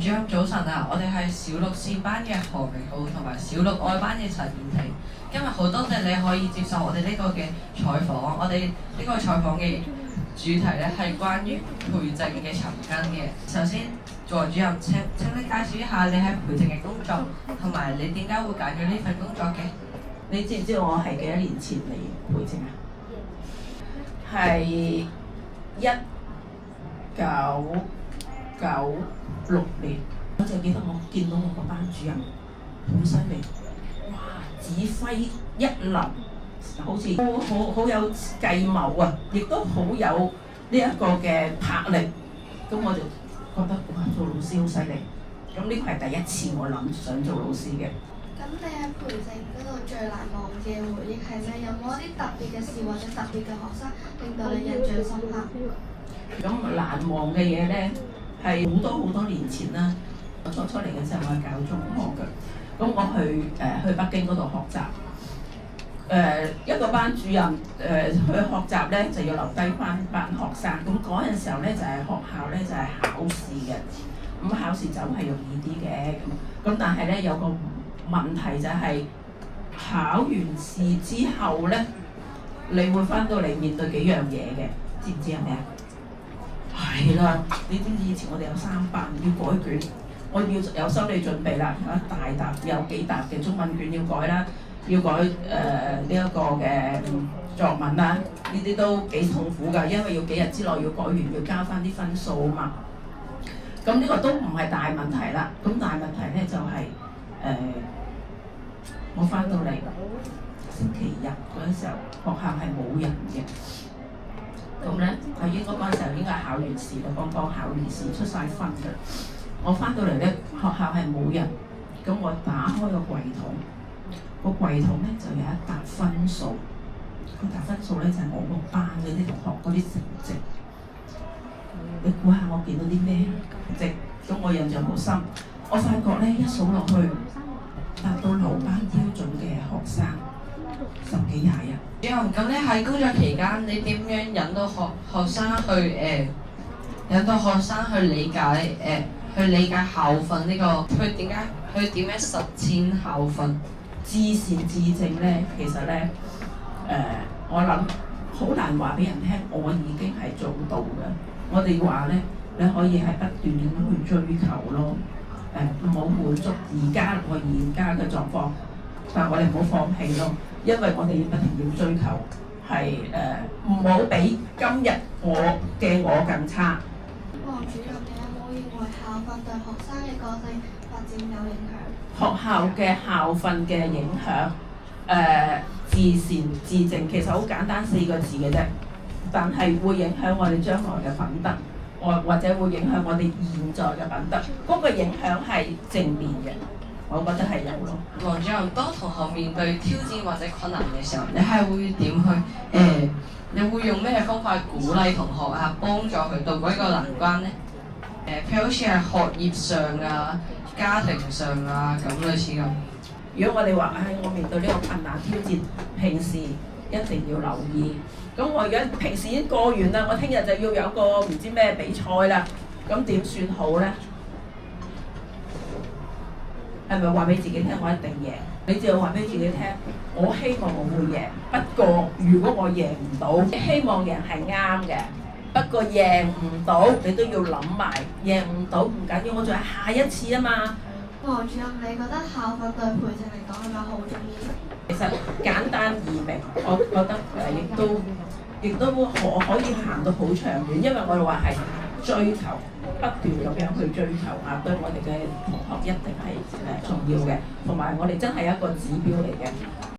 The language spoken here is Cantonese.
主任早晨啊，我哋係小六線班嘅何明浩同埋小六愛班嘅陳燕婷。今日好多謝你可以接受我哋呢個嘅採訪。我哋呢個採訪嘅主題咧係關於培正嘅尋根嘅。首先，作為主任，請你介紹一下你喺培正嘅工作，同埋你點解會揀咗呢份工作嘅？你知唔知我係幾多年前嚟培正啊？係1996年，我就記得我見到我個班主任好犀利，哇！指揮一流，好似好有計謀啊，亦都好有呢一個嘅魄力。咁我就覺得哇，做老師好犀利。咁呢個係第一次我諗想做老師嘅。咁你喺培正嗰度最難忘嘅回憶係咩？有冇一啲特別嘅事或者特別嘅學生令到你印象深刻？咁難忘嘅嘢咧，係好多年前啦。我初嚟嘅時候，我係教中學嘅。咁我去北京嗰度學習。一個班主任去學習咧，就要留低翻班學生。咁嗰陣時候咧，就係學校咧就係考試嘅。咁考試就係容易啲嘅。咁但係咧有個問題就係考完試之後咧，你會翻到嚟面對幾樣嘢嘅，知唔知係咩啊？係啦，你知唔知以前我哋有3班要改卷，我要有心理準備啦，有一大沓有幾沓嘅中文卷要改啦，要改呢一個嘅作文啦，呢啲都幾痛苦㗎，因為要幾日之內要改完，要交翻啲分數啊嘛。咁呢個都唔係大問題啦，咁大問題咧就係我翻到嚟星期日嗰陣時候，學校係冇人嘅。咁咧，應該嗰陣時候應該係考完試啦，剛剛考完試出晒分嘅。我翻到嚟咧，學校係冇人。咁我打開個櫃桶，個櫃桶咧就有一沓分數。嗰沓分數咧就係我個班嗰啲同學嗰啲成績。你估下我見到啲咩成績？咁我印象好深。我發覺咧一數落去，達到留班標準嘅學生10幾20人。主任，咁你喺工作期間，你點樣引導學生去引導學生去理解校訓呢個？去點樣實踐校訓？至善至正咧，其實咧我諗好難話俾人聽，我已經係做到嘅。我哋話咧，你可以係不斷咁樣去追求咯，唔好滿足而家嘅狀況，但係我哋唔好放棄咯，因為我哋要不停要追求，係唔好比今日我更差。黃主任，你有冇認為校訓對學生嘅個性發展有影響？學校嘅校訓嘅影響，至善至正，其實好簡單4個字嘅啫，但係會影響我哋將來嘅品德，或者會影響我哋現在嘅品德。嗰個影響係正面嘅，我覺得係有咯。黃主任，當同學面對挑戰或者困難嘅時候，你係會點去你會用咩方法鼓勵同學啊，幫助佢渡過呢個難關呢？譬如好似係學業上啊、家庭上啊咁類似咁。如果我哋話，我面對呢個困難挑戰，平時一定要留意。咁我而家平時已經過完啦，我聽日就要有個唔知咩比賽啦，咁點算好咧？係咪話俾自己聽我一定贏？你只要話俾自己聽，我希望我會贏。不過如果我贏唔到，希望贏係啱嘅。不過贏唔到，你都要諗埋，贏唔到唔緊要，我仲係下一次啊嘛。黃主任，你覺得校訓對培正嚟講係咪好重要？其實簡單易明，我覺得亦都可以行到好長遠，因為我哋話係追求，不斷咁樣去追求啊，對我哋嘅同學一定係重要嘅，同埋我哋真係一個指標嚟嘅。